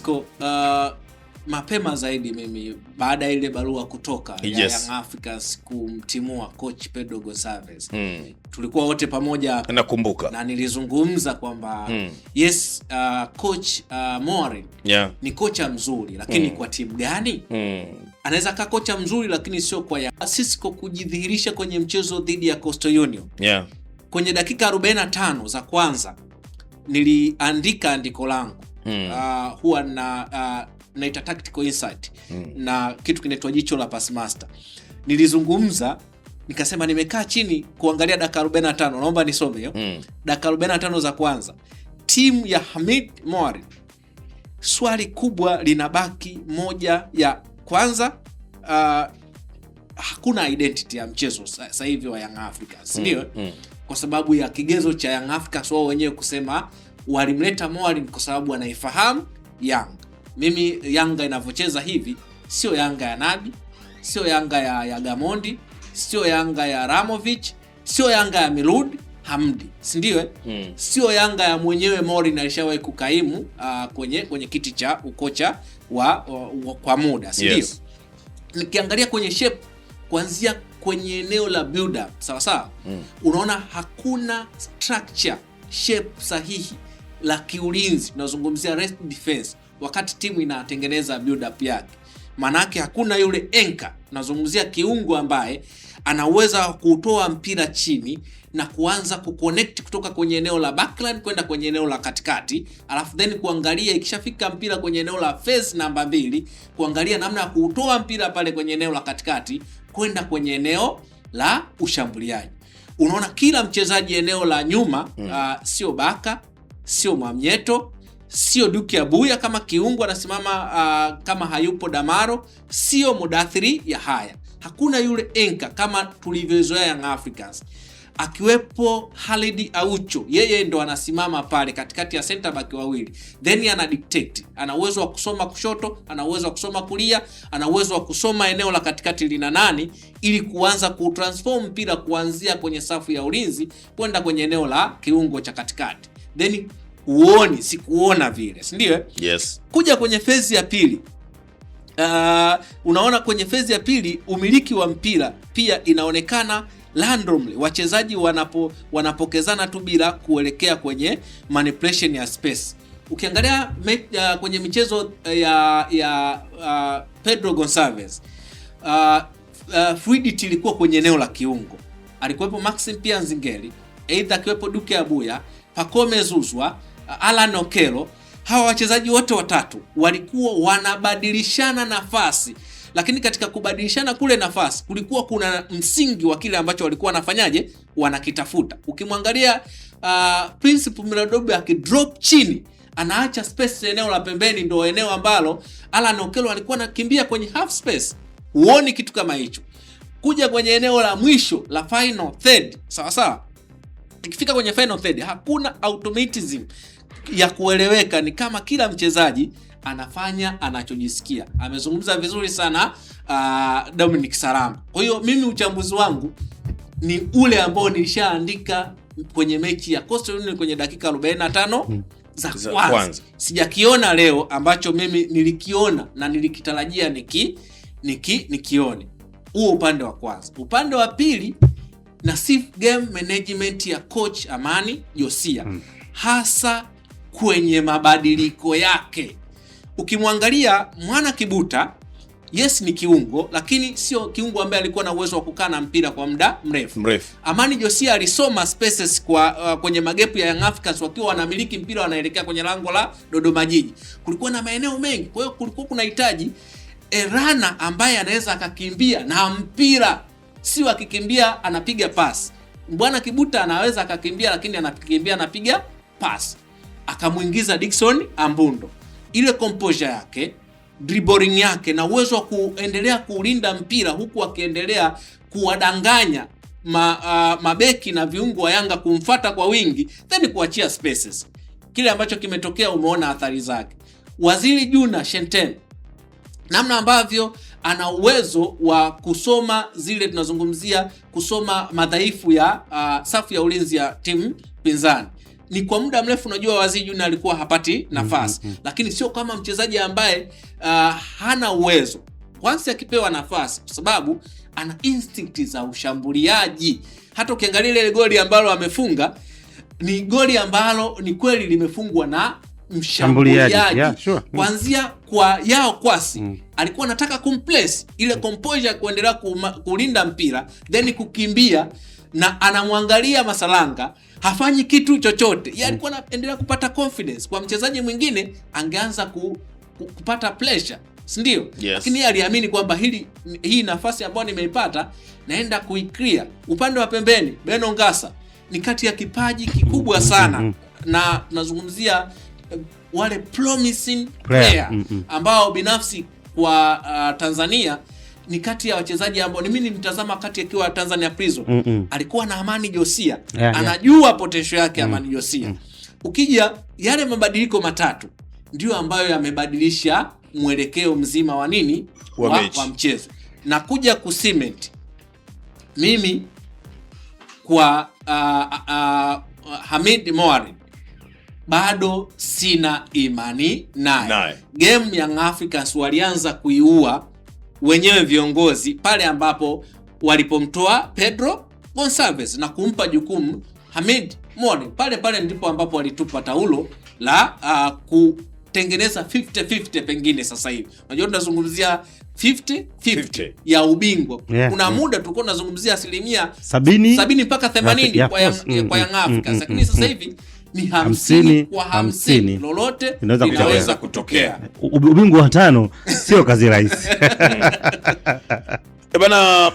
Pasco, mapema zaidi mimi baada ile barua kutoka ya Young Africans kumtimua coach Pedro Goncalves, tulikuwa wote pamoja, nakumbuka, na nilizungumza kwamba yes, coach Morin ni kocha mzuri, lakini kwa timu gani? Anaweza kaa kocha mzuri lakini sio kwa ya sisi. Kwa kujidhihirisha kwenye mchezo dhidi ya Coastal Union, kwenye dakika 45 za kwanza niliandika andiko langu, huwa na naita tactical insight na kitu kinaitwa jicho la pass master. Nilizungumza nikasema, nimekaa chini kuangalia dakika 45, naomba nisome hiyo. Dakika 45 za kwanza, timu ya Hamid Morin, swali kubwa linabaki moja. Ya kwanza, hakuna identity ya mchezo sasa hivi wa Young Africans, ndio kwa sababu ya kigezo cha Young Africans wao wenyewe kusema walimleta Morin kwa sababu anaifahamu Yanga. Mimi Yanga inavyocheza hivi sio Yanga ya Nabi, sio Yanga ya Gamondi, sio Yanga ya Ramovic, sio Yanga ya Milud Hamdi, si ndio? Sio Yanga ya mwenyewe Morin alishawahi kukaimu kwenye kiti cha ukocha kwa muda, si ndio? Nikiangalia kwenye shape kuanzia kwenye eneo la build up, sawa sawa, unaona hakuna structure, shape sahihi la kiulinzi. Tunazungumzia rest defense wakati timu inatengeneza build up yake. Manake hakuna yule anchor. Tunazungumzia kiungo ambaye anaweza kutoa mpira chini na kuanza kuconnect kutoka kwenye eneo la backline kwenda kwenye eneo la katikati, alafu then kuangalia ikishafika mpira kwenye eneo la phase namba 2, kuangalia namna ya kutoa mpira pale kwenye eneo la katikati kwenda kwenye eneo la ushambuliaji. Unaona kila mchezaji eneo la nyuma, sio Baka, sio Mwamnyeto, sio Duke Abuya kama kiungo anasimama kama hayupo Damaro, sio Mudathiri ya haya. Hakuna yule enka kama tulivyozoea Young Africans. Akiwepo Khalid Aucho, yeye ndo anasimama pale katikati ya center back wawili. Then ana dictate. Ana uwezo wa kusoma kushoto, ana uwezo wa kusoma kulia, ana uwezo wa kusoma eneo la katikati lina nani, ili kuanza kutransform mpira kuanzia kwenye safu ya ulinzi kwenda kwenye eneo la kiungo cha katikati. Then sikuona vile, si ndio? Yes. Kuja kwenye phase ya pili, unaona kwenye phase ya pili umiliki wa mpira pia inaonekana randomly, wachezaji wanapokezana tu bila kuelekea kwenye manipulation ya space. Ukiangalia kwenye michezo ya Pedro Goncalves, fluidity ilikuwa kwenye eneo la kiungo. Alikuwepo Maxim pia Nzingeli, aidha akiwepo Duke Abuya, Pacome Zouzoua, Alan Okello. Hawa wachezaji wote watatu walikuwa wanabadilishana nafasi, lakini katika kubadilishana kule nafasi kulikuwa kuna msingi wa kile ambacho walikuwa wanafanyaje, wanakitafuta. Ukimwangalia Principal Miladobe akidrop chini, anaacha space eneo la pembeni, ndio eneo ambalo Alan Okello alikuwa anakimbia kwenye half space. Huoni kitu kama hicho. Kuja kwenye eneo la mwisho la final third, sawa sawa, ikifika kwenye final third hakuna automatism ya kueleweka, ni kama kila mchezaji anafanya anachojisikia. Amezungumza vizuri sana Dominic Salama. Kwa hiyo mimi uchambuzi wangu ni ule ambao nilishaandika kwenye mechi ya Coastal Union kwenye dakika 45 za kwanza. Sijakiona leo ambacho mimi nilikiona na nilikitarajia nikione. Huo upande wa kwanza. Upande wa pili, na game management ya coach Amani Josia, hasa kwenye mabadiliko yake. Ukimwangalia Mwana Kibuta, yes ni kiungo, lakini sio kiungo ambaye alikuwa na uwezo wa kukaa na mpira kwa muda mrefu. Amani Josia alisoma spaces kwenye magepu ya Young Africans wakiwa wanamiliki mpira wanaelekea kwenye lango la Dodoma Jiji. Kulikuwa na maeneo mengi, kwa hiyo kulikuwa kunahitaji runner ambaye anaweza akakimbia na mpira, sio akikimbia anapiga pass. Bwana Kibuta anaweza akakimbia lakini anapiga pass. Akamuingiza Dickson Ambundo. Ile composure yake, dribbling yake na uwezo wa kuendelea kuulinda mpira huku akiendelea kuwadanganya mabeki na viungo wa Yanga kumfuata kwa wingi, then kuachia spaces. Kile ambacho kimetokea umeona athari zake. Waziri Juna Shenten, namna ambavyo ana uwezo wa kusoma zile, tunazungumzia kusoma madhaifu ya safu ya ulinzi ya timu pinzani. ni kwa muda mrefu unajua Waziri Junior alikuwa hapati nafasi. Lakini sio kama mchezaji ambaye hana uwezo. Once akipewa nafasi, kwa sababu ana instinct za ushambuliaji. Hata ukiangalia ile goli ambalo amefunga ni goli ambalo ni kweli limefungwa na mshambuliaji. Yeah, sure. Kuanzia kwa Yao Kwasi alikuwa anataka kumplace ile composure kuendelea kulinda mpira, then kukimbia, na anamwangalia Masalanga hafanyi kitu chochote. Yeye alikuwa anaendelea kupata confidence. Kwa mchezaji mwingine angeanza kupata pressure, si ndio? Yes. Lakini yeye aliamini kwamba hii nafasi ambayo nimeipata naenda kuiclear. Upande wa pembeni Beno Ngasa ni kati ya kipaji kikubwa sana, na tunazungumzia wale promising player ambao binafsi kwa Tanzania ni kati ya wachezaji ambao mimi nimtazama kati akiwa Tanzania Prison. Alikuwa na Amani Josia, anajua potential yake Amani Josia. Ukija yale mabadiliko matatu ndio ambayo yamebadilisha mwelekeo mzima wa nini wa mchezo, na kuja kucement mimi kwa Hamid Moari bado sina imani naye. Game Young Africans walianza kuiua wenyewe viongozi pale ambapo walipomtoa Pedro Gonçalves na kumpa jukumu Hamid Moari. Pale ndipo ambapo walitupa taulo la kutengeneza 50-50 pengine sasa hivi. Unajua tunazungumzia 50-50 ya ubingwa. Kuna muda tulikuwa tunazungumzia 70 mpaka 80 kwa Young Africans. Lakini sasa hivi ni 50 kwa 50. Lolote linaweza kutokea. Ubingwa wa 5 sio kazi rahisi. Bana,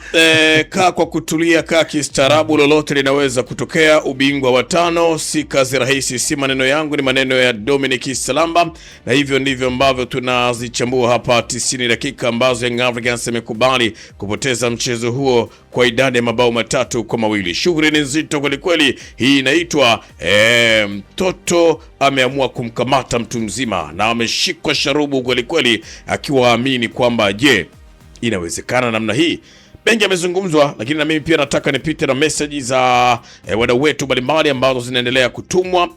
kaa kwa kutulia, kaa kistaarabu, lolote linaweza kutokea. Ubingwa wa 5 si kazi rahisi. Si maneno yangu, ni maneno ya Dominic Salamba, na hivyo ndivyo ambavyo tunazichambua hapa 90 dakika ambazo Young Africans imekubali kupoteza mchezo huo kwa idadi ya mabao 3-2. Shughuli ni nzito kweli kweli. Hii inaitwa mtoto ameamua kumkamata mtu mzima, na ameshikwa sharubu kweli kweli, akiwaamini kwamba inawezekana namna hii. Mengi yamezungumzwa, lakini na mimi pia nataka nipite na message za wadau wetu mbalimbali ambazo zinaendelea kutumwa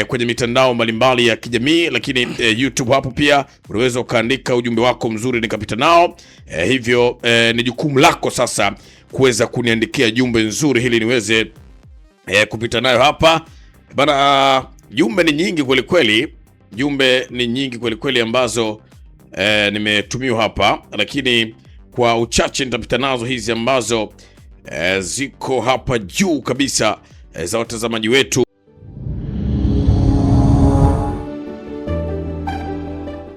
kwenye mitandao mbalimbali ya kijamii, lakini YouTube hapo pia unaweza ukaandika ujumbe wako mzuri nikapita nao. Hivyo ni jukumu lako sasa kuweza kuniandikia jumbe nzuri hili niweze kupita nayo hapa. Bana, jumbe ni nyingi kweli kweli, ambazo nimetumiwa hapa, lakini kwa uchache nitapita nazo hizi ambazo ziko hapa juu kabisa za watazamaji wetu.